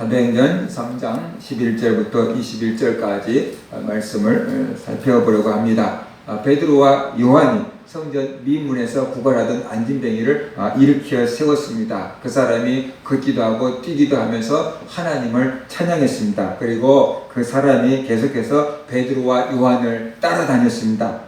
사도행전 3장 11절부터 21절까지 말씀을 살펴보려고 합니다. 베드로와 요한이 성전 미문에서 구걸하던 안진뱅이를 일으켜 세웠습니다. 그 사람이 걷기도 하고 뛰기도 하면서 하나님을 찬양했습니다. 그리고 그 사람이 계속해서 베드로와 요한을 따라다녔습니다.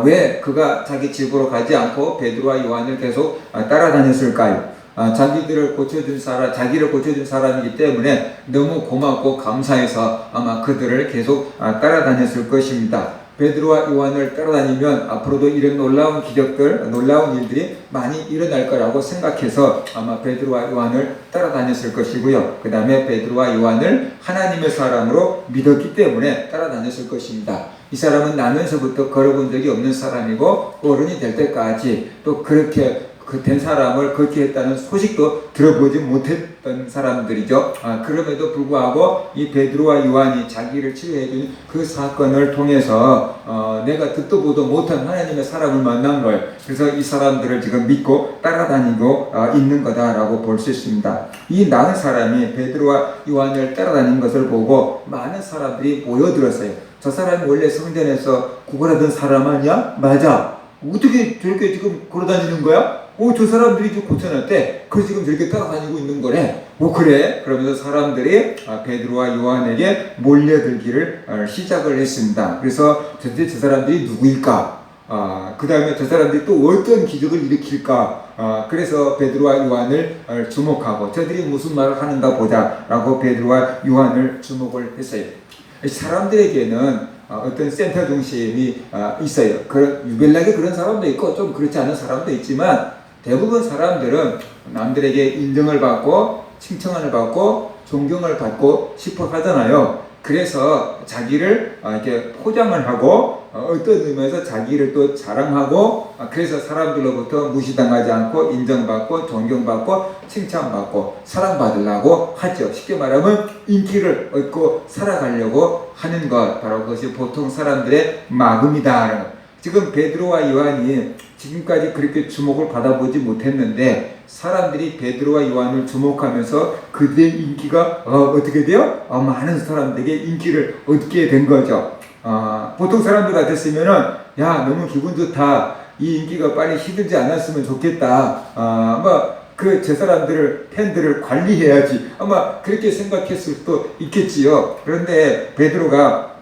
왜 그가 자기 집으로 가지 않고 베드로와 요한을 계속 따라다녔을까요? 자기를 고쳐준 사람이기 때문에 너무 고맙고 감사해서 아마 그들을 계속 따라다녔을 것입니다. 베드로와 요한을 따라다니면 앞으로도 이런 놀라운 기적들, 놀라운 일들이 많이 일어날 거라고 생각해서 아마 베드로와 요한을 따라다녔을 것이고요. 그 다음에 베드로와 요한을 하나님의 사람으로 믿었기 때문에 따라다녔을 것입니다. 이 사람은 나면서부터 걸어본 적이 없는 사람이고 어른이 될 때까지 또 그렇게 된 사람을 그렇게 했다는 소식도 들어보지 못했던 사람들이죠. 그럼에도 불구하고 이 베드로와 요한이 자기를 치유해준 그 사건을 통해서 내가 듣도 보도 못한 하나님의 사람을 만난 거예요. 그래서 이 사람들을 지금 믿고 따라다니고 있는 거다라고 볼 수 있습니다. 이 나은 사람이 베드로와 요한을 따라다닌 것을 보고 많은 사람들이 모여들었어요. 저 사람이 원래 성전에서 구걸하던 사람 아니야? 맞아. 어떻게 저렇게 지금 걸어다니는 거야? 저 사람들이 좀 고쳐놨대. 그래서 지금 저렇게 따라다니고 있는 거래. 그래? 그러면서 사람들이 베드로와 요한에게 몰려들기를 시작을 했습니다. 그래서 도대체 저 사람들이 누구일까? 그 다음에 저 사람들이 또 어떤 기적을 일으킬까? 그래서 베드로와 요한을 주목하고 저들이 무슨 말을 하는가 보자 라고 베드로와 요한을 주목을 했어요. 사람들에게는 어떤 센터 중심이 있어요. 유별나게 그런 사람도 있고 좀 그렇지 않은 사람도 있지만 대부분 사람들은 남들에게 인정을 받고 칭찬을 받고 존경을 받고 싶어 하잖아요. 그래서 자기를 이렇게 포장을 하고 어떤 의미에서 자기를 또 자랑하고 그래서 사람들로부터 무시당하지 않고 인정받고 존경받고 칭찬받고 사랑받으려고 하죠. 쉽게 말하면 인기를 얻고 살아가려고 하는 것, 바로 그것이 보통 사람들의 마음이다. 지금 베드로와 요한이 지금까지 그렇게 주목을 받아보지 못했는데 사람들이 베드로와 요한을 주목하면서 그들의 인기가 어떻게 돼요? 많은 사람들에게 인기를 얻게 된 거죠. 보통 사람들 같았으면은 야 너무 기분 좋다. 이 인기가 빨리 시들지 않았으면 좋겠다. 저 사람들을 팬들을 관리해야지. 아마 그렇게 생각했을 수도 있겠지요. 그런데 베드로가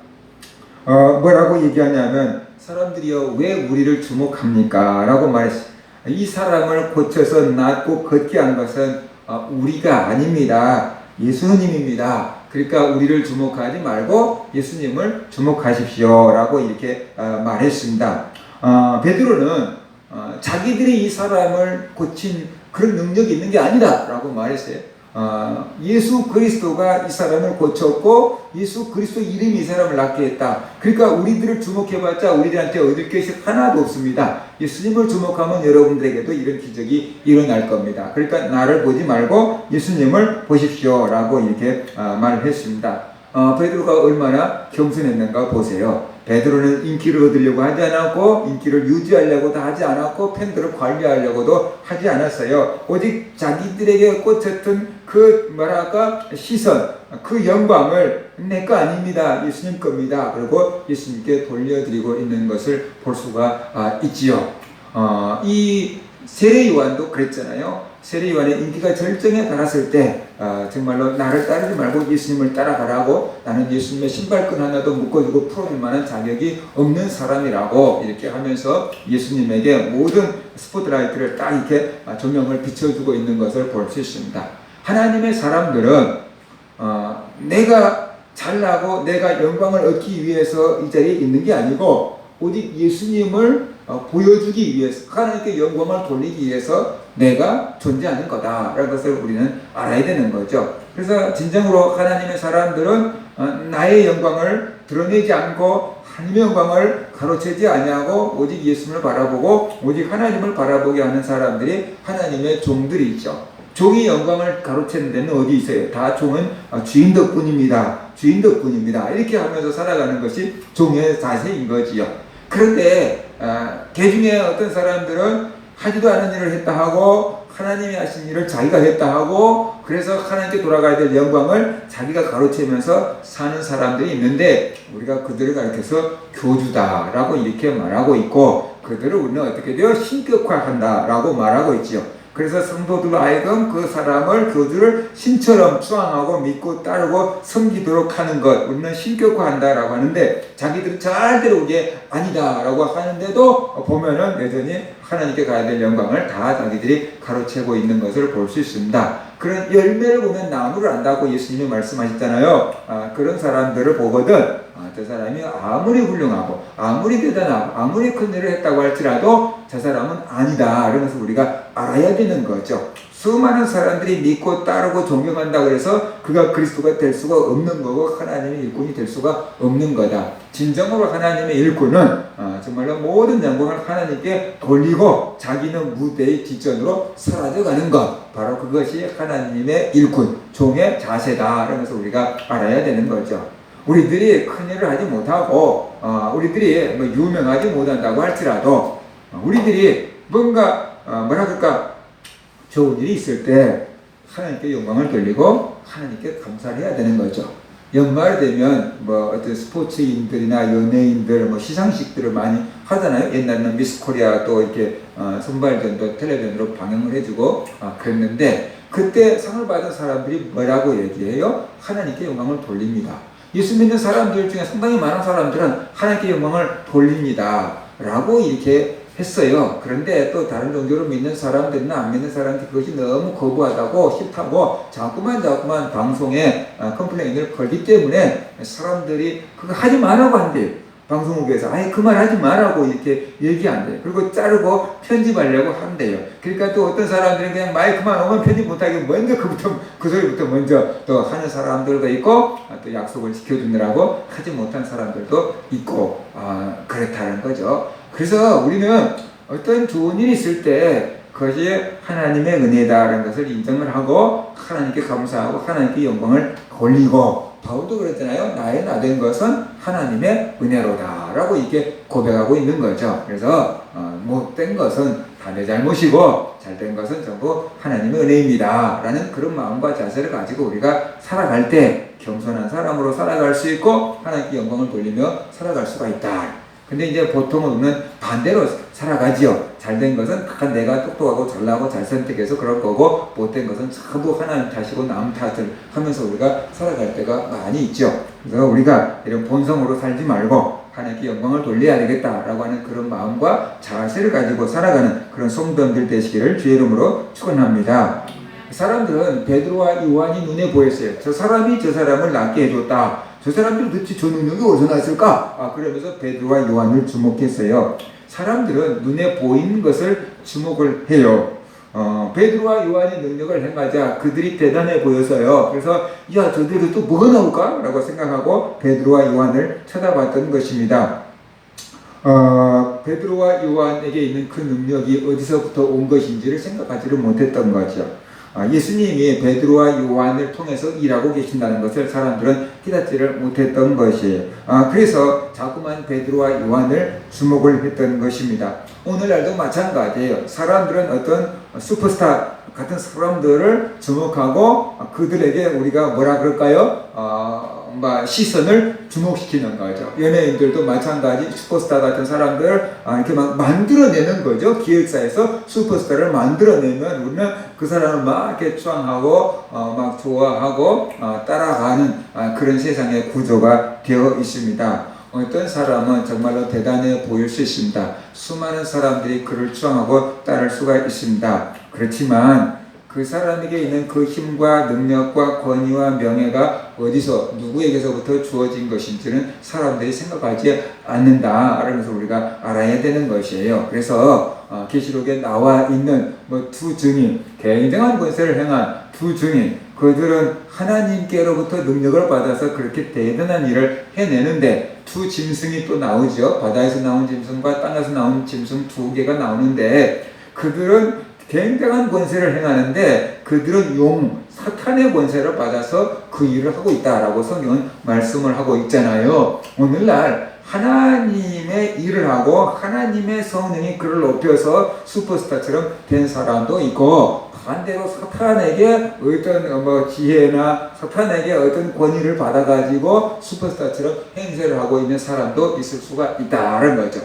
뭐라고 얘기하냐면 사람들이요 왜 우리를 주목합니까? 라고 말했어요. 이 사람을 고쳐서 낫고 걷게 한 것은 우리가 아닙니다. 예수님입니다. 그러니까 우리를 주목하지 말고 예수님을 주목하십시오 라고 이렇게 말했습니다. 베드로는 자기들이 이 사람을 고친 그런 능력이 있는 게 아니다 라고 말했어요. 예수 그리스도가 이 사람을 고쳤고 예수 그리스도 이름이 이 사람을 낫게 했다. 그러니까 우리들을 주목해봤자 우리들한테 얻을 것이 하나도 없습니다. 예수님을 주목하면 여러분들에게도 이런 기적이 일어날 겁니다. 그러니까 나를 보지 말고 예수님을 보십시오 라고 이렇게 말을 했습니다. 베드로가 얼마나 겸손했는가 보세요. 베드로는 인기를 얻으려고 하지 않았고 인기를 유지하려고도 하지 않았고 팬들을 관리하려고도 하지 않았어요. 오직 자기들에게 꽂혔던 그 시선, 그 영광을 내 거 아닙니다. 예수님 겁니다. 그리고 예수님께 돌려드리고 있는 것을 볼 수가 있지요. 이 세례 요한도 그랬잖아요. 세례 요한의 인기가 절정에 달았을 때 정말로 나를 따르지 말고 예수님을 따라가라고 나는 예수님의 신발끈 하나도 묶어주고 풀어줄 만한 자격이 없는 사람이라고 이렇게 하면서 예수님에게 모든 스포트라이트를 딱 이렇게 조명을 비춰주고 있는 것을 볼 수 있습니다. 하나님의 사람들은 내가 잘나고 내가 영광을 얻기 위해서 이 자리에 있는 게 아니고 오직 예수님을 보여주기 위해서 하나님께 영광을 돌리기 위해서 내가 존재하는 거다라는 것을 우리는 알아야 되는 거죠. 그래서 진정으로 하나님의 사람들은 나의 영광을 드러내지 않고 하나님의 영광을 가로채지 아니하고 오직 예수님을 바라보고 오직 하나님을 바라보게 하는 사람들이 하나님의 종들이 있죠. 종이 영광을 가로채는 데는 어디 있어요? 다 종은 주인 덕분입니다. 주인 덕분입니다. 이렇게 하면서 살아가는 것이 종의 자세인 거지요. 그런데 개 중에 어떤 사람들은 하지도 않은 일을 했다 하고 하나님이 하신 일을 자기가 했다 하고 그래서 하나님께 돌아가야 될 영광을 자기가 가로채면서 사는 사람들이 있는데 우리가 그들을 가리켜서 교주다라고 이렇게 말하고 있고 그들을 우리는 어떻게 돼요? 신격화한다라고 말하고 있지요. 그래서 성도들로 하여금 그 사람을 교주를 신처럼 수앙하고 믿고 따르고 섬기도록 하는 것 우리는 신격화한다라고 하는데 자기들은 절대로 그게 아니다라고 하는데도 보면은 여전히 하나님께 가야 될 영광을 다 자기들이 가로채고 있는 것을 볼 수 있습니다. 그런 열매를 보면 나무를 안다고 예수님이 말씀하셨잖아요. 그런 사람들을 보거든 저 사람이 아무리 훌륭하고 아무리 대단하고 아무리 큰 일을 했다고 할지라도 저 사람은 아니다. 그러면서 우리가 알아야 되는 거죠. 수많은 사람들이 믿고 따르고 존경한다 그래서 그가 그리스도가 될 수가 없는 거고 하나님의 일꾼이 될 수가 없는 거다. 진정으로 하나님의 일꾼은 정말로 모든 영광을 하나님께 돌리고 자기는 무대의 뒷전으로 사라져가는 것 바로 그것이 하나님의 일꾼 종의 자세다. 그러면서 우리가 알아야 되는 거죠. 우리들이 큰일을 하지 못하고 우리들이 뭐 유명하지 못한다고 할지라도 우리들이 뭔가 뭐라 그럴까 좋은 일이 있을 때 하나님께 영광을 돌리고 하나님께 감사를 해야 되는 거죠. 연말 되면 뭐 어떤 스포츠인들이나 연예인들 뭐 시상식들을 많이 하잖아요. 옛날에는 미스 코리아 또 이렇게 선발전도 텔레비전으로 방영을 해주고 그랬는데 그때 상을 받은 사람들이 뭐라고 얘기해요? 하나님께 영광을 돌립니다. 예수 믿는 사람들 중에 상당히 많은 사람들은 하나님께 영광을 돌립니다 라고 이렇게 했어요. 그런데 또 다른 종교를 믿는 사람들이나 안 믿는 사람들이 그것이 너무 거부하다고 싫다고 자꾸만 방송에 컴플레인을 걸기 때문에 사람들이 그거 하지 말라고 한대요. 방송국에서 아예 그 말 하지 말라고 이렇게 얘기한대요. 그리고 자르고 편집하려고 한대요. 그러니까 또 어떤 사람들은 그냥 마이크만 오면 편집 못하게 먼저 그 소리부터 먼저 또 하는 사람들도 있고 또 약속을 지켜주느라고 하지 못한 사람들도 있고 그렇다는 거죠. 그래서 우리는 어떤 좋은 일이 있을 때 그것이 하나님의 은혜다라는 것을 인정을 하고 하나님께 감사하고 하나님께 영광을 돌리고 바울도 그랬잖아요. 나의 나된 것은 하나님의 은혜로다 라고 이렇게 고백하고 있는 거죠. 그래서 못된 것은 다 내 잘못이고 잘된 것은 전부 하나님의 은혜입니다 라는 그런 마음과 자세를 가지고 우리가 살아갈 때 겸손한 사람으로 살아갈 수 있고 하나님께 영광을 돌리며 살아갈 수가 있다. 근데 이제 보통은 우리는 반대로 살아가지요. 잘된 것은 각각 내가 똑똑하고 잘나고 잘 선택해서 그럴 거고 못된 것은 전부 하나님 탓이고 남 탓을 하면서 우리가 살아갈 때가 많이 있죠. 그래서 우리가 이런 본성으로 살지 말고 하나님께 영광을 돌려야 되겠다라고 하는 그런 마음과 자세를 가지고 살아가는 그런 성도들 되시기를 주의 이름으로 축원합니다. 사람들은 베드로와 요한이 눈에 보였어요. 저 사람이 저 사람을 낫게 해줬다. 저 사람들이 도대체 저 능력이 어디서 났을까? 그러면서 베드로와 요한을 주목했어요. 사람들은 눈에 보이는 것을 주목을 해요. 베드로와 요한이 능력을 행하자 그들이 대단해 보여서요. 그래서 야 저들이 또 뭐가 나올까? 라고 생각하고 베드로와 요한을 쳐다봤던 것입니다. 베드로와 요한에게 있는 그 능력이 어디서부터 온 것인지를 생각하지를 못했던 거죠. 예수님이 베드로와 요한을 통해서 일하고 계신다는 것을 사람들은 깨닫지를 못했던 것이에요. 그래서 자꾸만 베드로와 요한을 주목을 했던 것입니다. 오늘날도 마찬가지예요. 사람들은 어떤 슈퍼스타 같은 사람들을 주목하고 그들에게 우리가 뭐라 그럴까요? 시선을 주목시키는 거죠. 연예인들도 마찬가지 슈퍼스타 같은 사람들을 이렇게 막 만들어내는 거죠. 기획사에서 슈퍼스타를 만들어내면 우리는 그 사람을 막 이렇게 추앙하고 막 좋아하고 따라가는 그런 세상의 구조가 되어 있습니다. 어떤 사람은 정말로 대단해 보일 수 있습니다. 수많은 사람들이 그를 추앙하고 따를 수가 있습니다. 그렇지만 그 사람에게 있는 그 힘과 능력과 권위와 명예가 어디서 누구에게서부터 주어진 것인지는 사람들이 생각하지 않는다. 그러면서 우리가 알아야 되는 것이에요. 그래서 계시록에 나와 있는 두 증인, 굉장한 권세를 행한 두 증인, 그들은 하나님께로부터 능력을 받아서 그렇게 대단한 일을 해내는데 두 짐승이 또 나오죠. 바다에서 나온 짐승과 땅에서 나온 짐승 두 개가 나오는데 그들은 굉장한 권세를 행하는데 그들은 사탄의 권세를 받아서 그 일을 하고 있다라고 성경은 말씀을 하고 있잖아요. 오늘날 하나님의 일을 하고 하나님의 성령이 그를 높여서 슈퍼스타처럼 된 사람도 있고 반대로 사탄에게 어떤 지혜나 사탄에게 어떤 권위를 받아가지고 슈퍼스타처럼 행세를 하고 있는 사람도 있을 수가 있다는 거죠.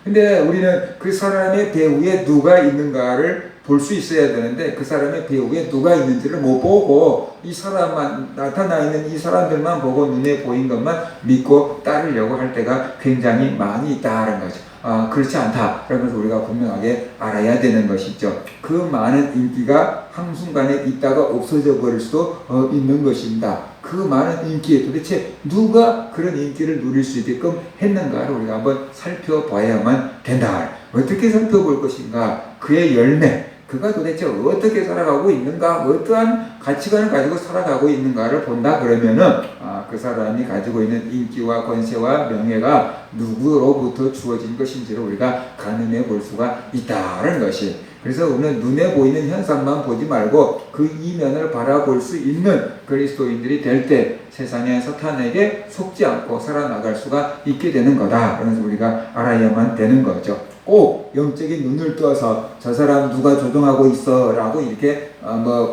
근데 우리는 그 사람의 배후에 누가 있는가를 볼 수 있어야 되는데 그 사람의 배후에 누가 있는지를 못 보고 이 사람만 나타나 있는 이 사람들만 보고 눈에 보인 것만 믿고 따르려고 할 때가 굉장히 많이 있다는 거죠. 그렇지 않다라는 것을 우리가 분명하게 알아야 되는 것이죠. 그 많은 인기가 한순간에 있다가 없어져 버릴 수도 있는 것입니다. 그 많은 인기에 도대체 누가 그런 인기를 누릴 수 있게끔 했는가를 우리가 한번 살펴봐야만 된다. 어떻게 살펴볼 것인가? 그의 열매, 그가 도대체 어떻게 살아가고 있는가, 어떠한 가치관을 가지고 살아가고 있는가를 본다 그러면은 그 사람이 가지고 있는 인기와 권세와 명예가 누구로부터 주어진 것인지를 우리가 가늠해 볼 수가 있다는 것이. 그래서 우리는 눈에 보이는 현상만 보지 말고 그 이면을 바라볼 수 있는 그리스도인들이 될 때 세상의 사탄에게 속지 않고 살아나갈 수가 있게 되는 거다. 그래서 우리가 알아야만 되는 거죠. 꼭 영적인 눈을 떠서 저 사람 누가 조종하고 있어 라고 이렇게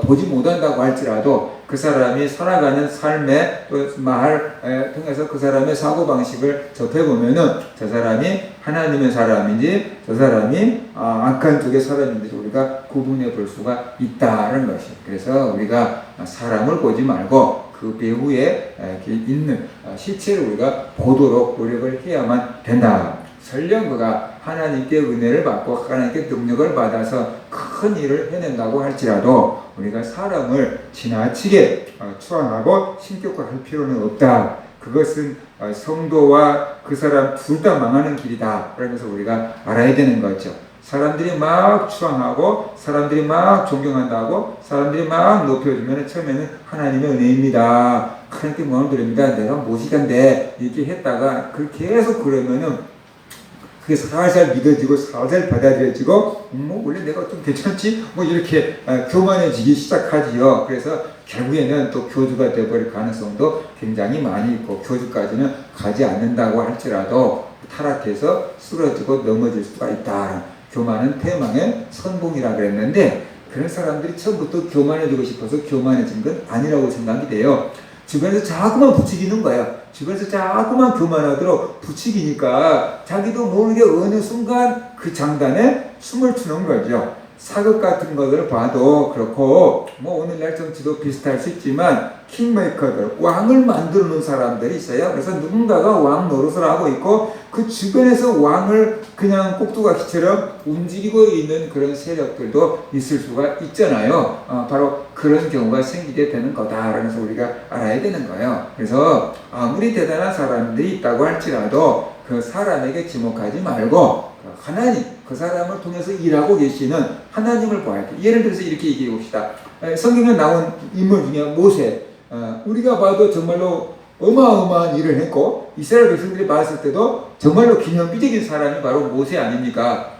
보지 못한다고 할지라도 그 사람이 살아가는 삶의 말을 통해서 그 사람의 사고방식을 접해보면은 저 사람이 하나님의 사람인지 저 사람이 악한 쪽의 사람인지 우리가 구분해 볼 수가 있다는 것이. 그래서 우리가 사람을 보지 말고 그 배후에 있는 실체를 우리가 보도록 노력을 해야만 된다. 설령 그가 하나님께 은혜를 받고 하나님께 능력을 받아서 큰 일을 해낸다고 할지라도 우리가 사람을 지나치게 추앙하고 신격화할 필요는 없다. 그것은 성도와 그 사람 둘 다 망하는 길이다. 그러면서 우리가 알아야 되는 거죠. 사람들이 막 추앙하고 사람들이 막 존경한다고 사람들이 막 높여주면 처음에는 하나님의 은혜입니다. 하나님께 영광을 드립니다. 내가 무엇이간데 이렇게 했다가 계속 그러면은 그게 살살 믿어지고 살살 받아들여지고 원래 내가 좀 괜찮지? 이렇게 교만해지기 시작하지요. 그래서 결국에는 또 교주가 되어버릴 가능성도 굉장히 많이 있고 교주까지는 가지 않는다고 할지라도 타락해서 쓰러지고 넘어질 수가 있다. 교만은 태망의 선봉이라 그랬는데 그런 사람들이 처음부터 교만해지고 싶어서 교만해진 건 아니라고 생각이 돼요. 주변에서 자꾸만 부추기는 거야. 주변에서 자꾸만 교만하도록 부추기니까 자기도 모르게 어느 순간 그 장단에 숨을 추는 거죠. 사극 같은 것을 봐도 그렇고 오늘날 정치도 비슷할 수 있지만 킹메이커들, 왕을 만들어 놓은 사람들이 있어요. 그래서 누군가가 왕 노릇을 하고 있고 그 주변에서 왕을 그냥 꼭두각시처럼 움직이고 있는 그런 세력들도 있을 수가 있잖아요. 바로 그런 경우가 생기게 되는 거다. 그래서 우리가 알아야 되는 거예요. 그래서 아무리 대단한 사람들이 있다고 할지라도 그 사람에게 지목하지 말고 하나님, 그 사람을 통해서 일하고 계시는 하나님을 봐야 돼. 예를 들어서 이렇게 얘기해 봅시다. 성경에 나온 인물 중에 모세. 우리가 봐도 정말로 어마어마한 일을 했고 이스라엘 백성들이 봤을 때도 정말로 기념비적인 사람이 바로 모세 아닙니까?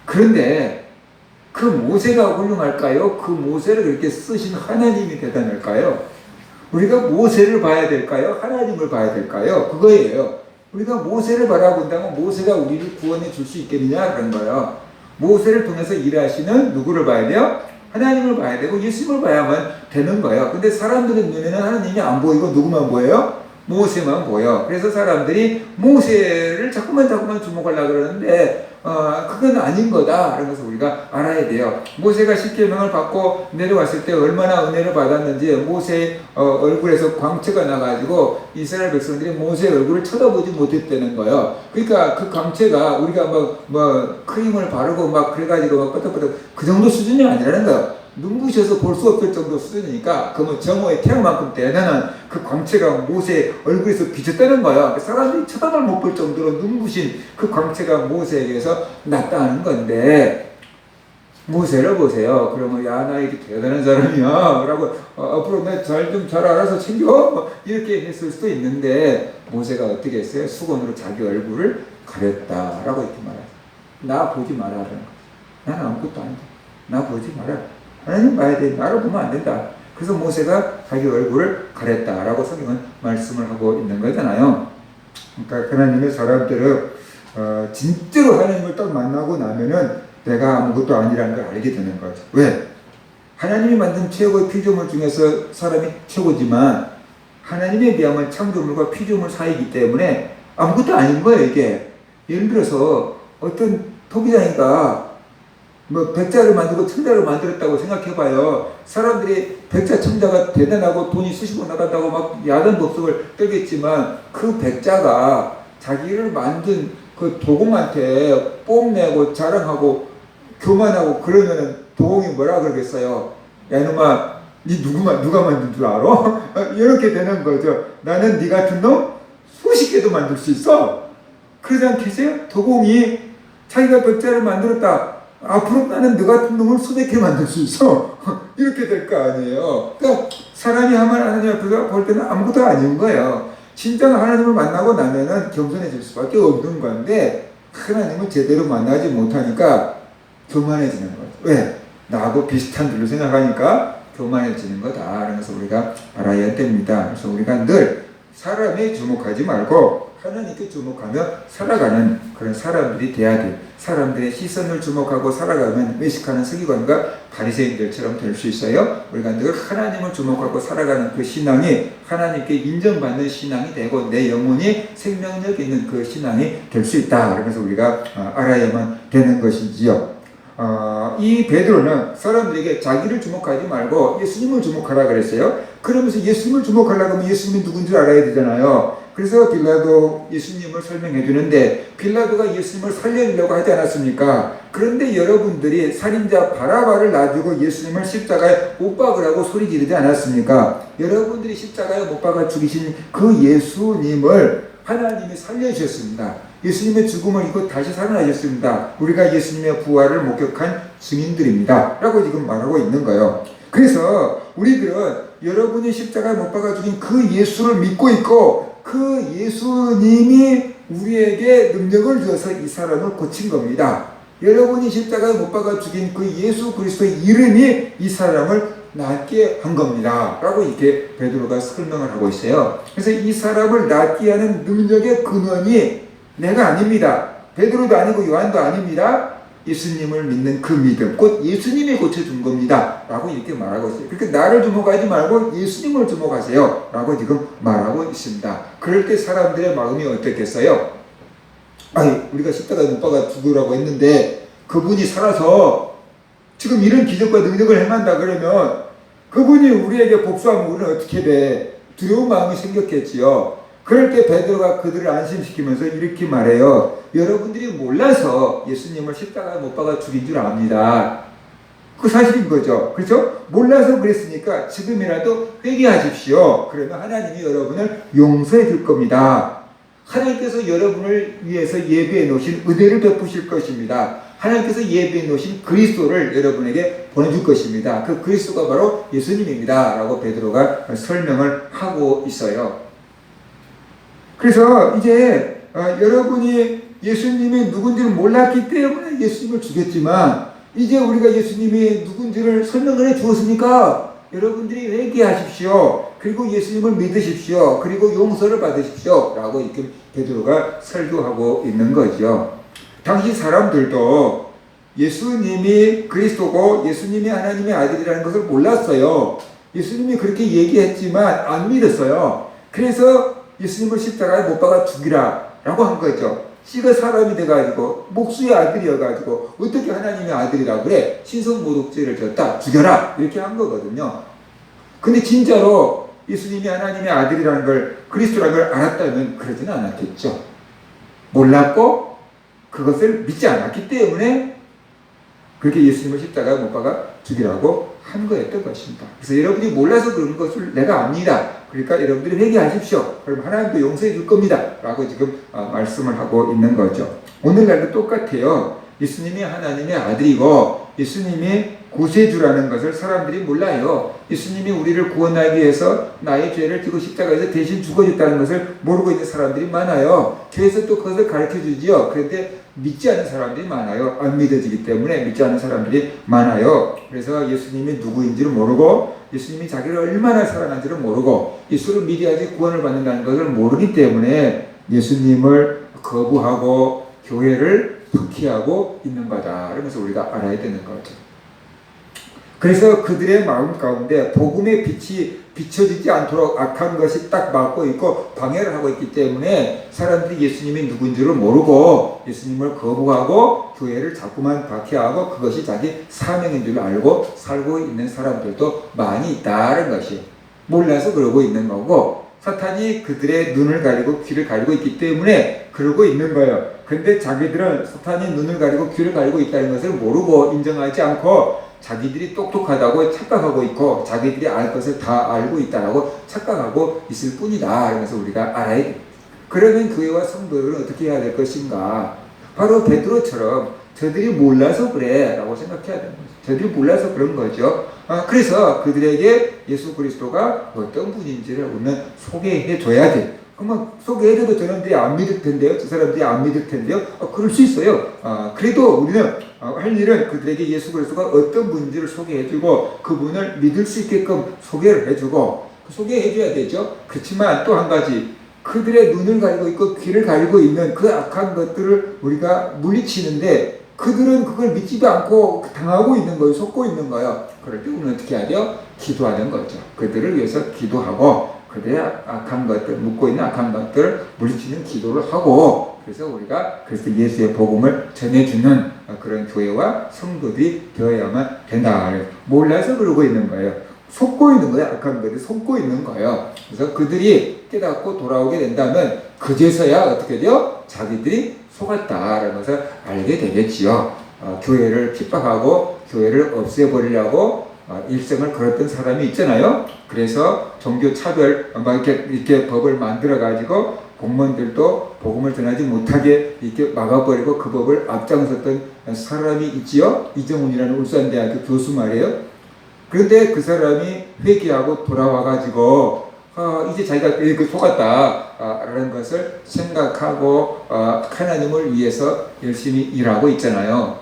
그런데 그 모세가 훌륭할까요? 그 모세를 그렇게 쓰신 하나님이 대단할까요? 우리가 모세를 봐야 될까요? 하나님을 봐야 될까요? 그거예요. 우리가 모세를 바라본다면 모세가 우리를 구원해 줄 수 있겠느냐 그런 거예요. 모세를 통해서 일하시는 누구를 봐야 돼요? 하나님을 봐야 되고 예수님을 봐야만 되는 거예요. 근데 사람들의 눈에는 하나님이 안 보이고 누구만 보여요? 모세만 보여. 그래서 사람들이 모세를 자꾸만 주목하려고 그러는데 그건 아닌 거다. 그런 것을 우리가 알아야 돼요. 모세가 십계명을 받고 내려왔을 때 얼마나 은혜를 받았는지 모세의 얼굴에서 광채가 나가지고 이스라엘 백성들이 모세의 얼굴을 쳐다보지 못했다는 거예요. 그러니까 그 광채가 우리가 크림을 바르고 그래가지고 끄덕끄덕 그 정도 수준이 아니라는 거예요. 눈부셔서 볼 수 없을 정도 수준이니까 그 정오의 태양만큼 대단한 그 광채가 모세의 얼굴에서 비쳤다는 거야. 사람들이 쳐다도 못 볼 정도로 눈부신 그 광채가 모세에게서 났다는 건데 모세를 보세요. 그러면 나 이게 대단한 사람이야 라고 앞으로 내 잘 알아서 챙겨 이렇게 했을 수도 있는데 모세가 어떻게 했어요? 수건으로 자기 얼굴을 가렸다라고 이렇게 말해요. 나 보지 마라. 나는 아무것도 아니다. 나 보지 마라. 하나님 봐야 돼. 나를 보면 안 된다. 그래서 모세가 자기 얼굴을 가렸다라고 성경은 말씀을 하고 있는 거잖아요. 그러니까 하나님의 사람들은 진짜로 하나님을 딱 만나고 나면은 내가 아무것도 아니라는 걸 알게 되는 거죠. 왜? 하나님이 만든 최고의 피조물 중에서 사람이 최고지만 하나님에 비하면 창조물과 피조물 사이이기 때문에 아무것도 아닌 거예요, 이게. 예를 들어서 어떤 토기장이가 뭐 백자를 만들고 천자를 만들었다고 생각해봐요. 사람들이 백자 천자가 대단하고 돈이 수십억 나간다고 막 야단 법석을 떨겠지만 그 백자가 자기를 만든 그 도공한테 뽐내고 자랑하고 교만하고 그러면은 도공이 뭐라 그러겠어요? 야 이놈아 니 누가 만든 줄 알아? 이렇게 되는 거죠. 나는 니 같은 놈 수십 개도 만들 수 있어. 그러지 않겠어요? 도공이 자기가 백자를 만들었다. 앞으로 나는 너 같은 놈을 수백 개 만들 수 있어. 이렇게 될 거 아니에요. 그러니까 사람이 하나님 앞에서 볼 때는 아무것도 아닌 거예요. 진정 하나님을 만나고 나면은 겸손해질 수밖에 없는 건데 하나님을 제대로 만나지 못하니까 교만해지는 거예요. 왜? 나하고 비슷한 줄로 생각하니까 교만해지는 거다. 그래서 우리가 알아야 됩니다. 그래서 우리가 늘 사람에 주목하지 말고 하나님께 주목하며 살아가는 그런 사람들이 돼야 돼. 사람들의 시선을 주목하고 살아가면 외식하는 서기관과 바리새인들처럼 될 수 있어요. 우리가 늘 하나님을 주목하고 살아가는 그 신앙이 하나님께 인정받는 신앙이 되고 내 영혼이 생명력 있는 그 신앙이 될 수 있다. 그래서 우리가 알아야만 되는 것이지요. 이 베드로는 사람들에게 자기를 주목하지 말고 예수님을 주목하라 그랬어요. 그러면서 예수님을 주목하려고 하면 예수님이 누군지 알아야 되잖아요. 그래서 빌라도 예수님을 설명해 주는데 빌라도가 예수님을 살려주려고 하지 않았습니까? 그런데 여러분들이 살인자 바라바를 놔두고 예수님을 십자가에 못 박으라고 소리 지르지 않았습니까? 여러분들이 십자가에 못 박아 죽이신 그 예수님을 하나님이 살려주셨습니다. 예수님의 죽음을 입고 다시 살아나셨습니다. 우리가 예수님의 부활을 목격한 증인들입니다. 라고 지금 말하고 있는 거예요. 그래서 우리들은 여러분이 십자가에 못 박아 죽인 그 예수를 믿고 있고 그 예수님이 우리에게 능력을 주어서 이 사람을 고친 겁니다. 여러분이 십자가에 못 박아 죽인 그 예수 그리스도의 이름이 이 사람을 낫게 한 겁니다. 라고 이렇게 베드로가 설명을 하고 있어요. 그래서 이 사람을 낫게 하는 능력의 근원이 내가 아닙니다. 베드로도 아니고 요한도 아닙니다. 예수님을 믿는 그 믿음, 곧 예수님이 고쳐준 겁니다. 라고 이렇게 말하고 있어요. 그러니까 나를 주목하지 말고 예수님을 주목하세요. 라고 지금 말하고 있습니다. 그럴 때 사람들의 마음이 어떻겠어요? 아니, 우리가 십자가에 못 박아 죽으라고 했는데 그분이 살아서 지금 이런 기적과 능력을 행한다 그러면 그분이 우리에게 복수하면 우리는 어떻게 돼? 두려운 마음이 생겼겠지요. 그럴 때 베드로가 그들을 안심시키면서 이렇게 말해요. 여러분들이 몰라서 예수님을 십자가에 못 박아 죽인 줄 압니다. 그 사실인 거죠. 그렇죠? 몰라서 그랬으니까 지금이라도 회개하십시오. 그러면 하나님이 여러분을 용서해 줄 겁니다. 하나님께서 여러분을 위해서 예비해 놓으신 은혜를 베푸실 것입니다. 하나님께서 예비해 놓으신 그리스도를 여러분에게 보내줄 것입니다. 그 그리스도가 바로 예수님입니다. 라고 베드로가 설명을 하고 있어요. 그래서 이제 여러분이 예수님이 누군지를 몰랐기 때문에 예수님을 죽였지만 이제 우리가 예수님이 누군지를 설명을 해 주었으니까 여러분들이 회개하십시오. 그리고 예수님을 믿으십시오. 그리고 용서를 받으십시오. 라고 이렇게 베드로가 설교하고 있는 거죠. 당시 사람들도 예수님이 그리스도고 예수님이 하나님의 아들이라는 것을 몰랐어요. 예수님이 그렇게 얘기했지만 안 믿었어요. 그래서 예수님을 십자가에 못 박아 죽이라 라고 한 거죠. 씨가 사람이 돼가지고 목수의 아들이어가지고 어떻게 하나님의 아들이라 그래? 신성모독죄를 졌다 죽여라 이렇게 한 거거든요. 근데 진짜로 예수님이 하나님의 아들이라는 걸 그리스도라는 걸 알았다면 그러지는 않았겠죠. 몰랐고 그것을 믿지 않았기 때문에 그렇게 예수님을 십자가에 못 박아 죽이라고 한 거였던 것입니다. 그래서 여러분이 몰라서 그런 것을 내가 압니다. 그러니까 여러분들이 회개하십시오. 그럼 하나님도 용서해 줄 겁니다. 라고 지금 말씀을 하고 있는 거죠. 오늘날도 똑같아요. 예수님이 하나님의 아들이고 예수님이 구세주라는 것을 사람들이 몰라요. 예수님이 우리를 구원하기 위해서 나의 죄를 지고 십자가에서 대신 죽어줬다는 것을 모르고 있는 사람들이 많아요. 교회에서 또 그것을 가르쳐주지요. 그런데 믿지 않는 사람들이 많아요. 안 믿어지기 때문에 믿지 않는 사람들이 많아요. 그래서 예수님이 누구인지를 모르고 예수님이 자기를 얼마나 사랑하는지를 모르고 예수를 믿어야지 구원을 받는다는 것을 모르기 때문에 예수님을 거부하고 교회를 박해하고 있는 거다. 그러면서 우리가 알아야 되는 거죠. 그래서 그들의 마음 가운데 복음의 빛이 비춰지지 않도록 악한 것이 딱 막고 있고 방해를 하고 있기 때문에 사람들이 예수님이 누군지를 모르고 예수님을 거부하고 교회를 자꾸만 박해하고 그것이 자기 사명인 줄 알고 살고 있는 사람들도 많이 있다는 것이 몰라서 그러고 있는 거고, 사탄이 그들의 눈을 가리고 귀를 가리고 있기 때문에 그러고 있는 거예요. 근데 자기들은 사탄이 눈을 가리고 귀를 가리고 있다는 것을 모르고 인정하지 않고 자기들이 똑똑하다고 착각하고 있고 자기들이 알 것을 다 알고 있다라고 착각하고 있을 뿐이다. 그래서 우리가 알아야 돼. 그러면 교회와 성도들은 어떻게 해야 될 것인가? 바로 베드로처럼 저들이 몰라서 그래 라고 생각해야 되는 거죠. 저들이 몰라서 그런 거죠. 그래서 그들에게 예수 그리스도가 어떤 분인지를 우리는 소개해 줘야 돼. 그러면 소개해줘도 저놈들이 안 믿을 텐데요. 저 사람들이 안 믿을 텐데요. 그럴 수 있어요. 그래도 우리는 할 일은 그들에게 예수 그리스도가 어떤 분인지를 소개해주고 그분을 믿을 수 있게끔 소개를 해주고 소개해줘야 되죠. 그렇지만 또 한 가지, 그들의 눈을 가리고 있고 귀를 가리고 있는 그 악한 것들을 우리가 물리치는데 그들은 그걸 믿지도 않고 당하고 있는 거예요. 속고 있는 거예요. 그럴 때 우리는 어떻게 해야 돼요? 기도하는 거죠. 그들을 위해서 기도하고 그들의 악한 것들, 묻고 있는 악한 것들을 물리치는 기도를 하고, 그래서 우리가 그래서 예수의 복음을 전해주는 그런 교회와 성도들이 되어야만 된다. 몰라서 그러고 있는 거예요. 속고 있는 거예요. 악한 것들이 속고 있는 거예요. 그래서 그들이 깨닫고 돌아오게 된다면 그제서야 어떻게 돼요? 자기들이 속았다라는 것을 알게 되겠지요. 교회를 핍박하고 교회를 없애버리려고 일생을 걸었던 사람이 있잖아요. 그래서 종교 차별 막 이렇게 법을 만들어 가지고 공무원들도 복음을 전하지 못하게 이렇게 막아버리고 그 법을 앞장섰던 사람이 있지요. 이정훈이라는 울산대학교 교수 말이에요. 그런데 그 사람이 회개하고 돌아와 가지고 이제 자기가 속았다라는 것을 생각하고 하나님을 위해서 열심히 일하고 있잖아요.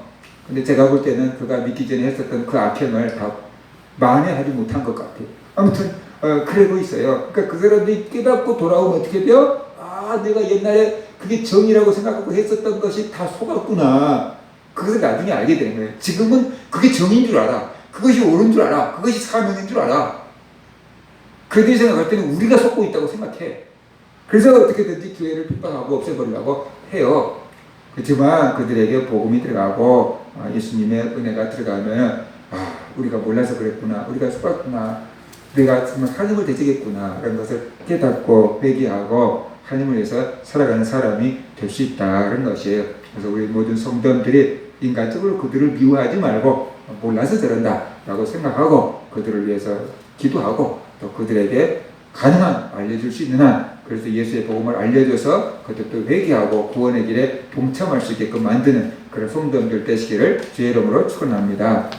근데 제가 볼 때는 그가 믿기 전에 했었던 그 악행을 다 만회하지 못한 것 같아요. 아무튼 그러고 있어요. 그러니까 그 사람들이 깨닫고 돌아오면 어떻게 돼요? 내가 옛날에 그게 정의라고 생각하고 했었던 것이 다 속았구나. 그것을 나중에 알게 되는 거예요. 지금은 그게 정의인 줄 알아. 그것이 옳은 줄 알아. 그것이 사명인 줄 알아. 그들이 생각할 때는 우리가 속고 있다고 생각해. 그래서 어떻게든지 교회를 핍박하고 없애버리려고 해요. 그렇지만 그들에게 복음이 들어가고 예수님의 은혜가 들어가면 우리가 몰라서 그랬구나. 우리가 속았구나. 내가 정말 하나님을 대적했구나. 라는 것을 깨닫고 회개하고 하나님을 위해서 살아가는 사람이 될 수 있다는 것이에요. 그래서 우리 모든 성도들이 인간적으로 그들을 미워하지 말고 몰라서 저런다 라고 생각하고 그들을 위해서 기도하고 또 그들에게 가능한 알려줄 수 있는 한, 그래서 예수의 복음을 알려줘서 그들도 회개하고 구원의 길에 동참할 수 있게끔 만드는 그런 성도들 되시기를 주의 이름으로 축원합니다.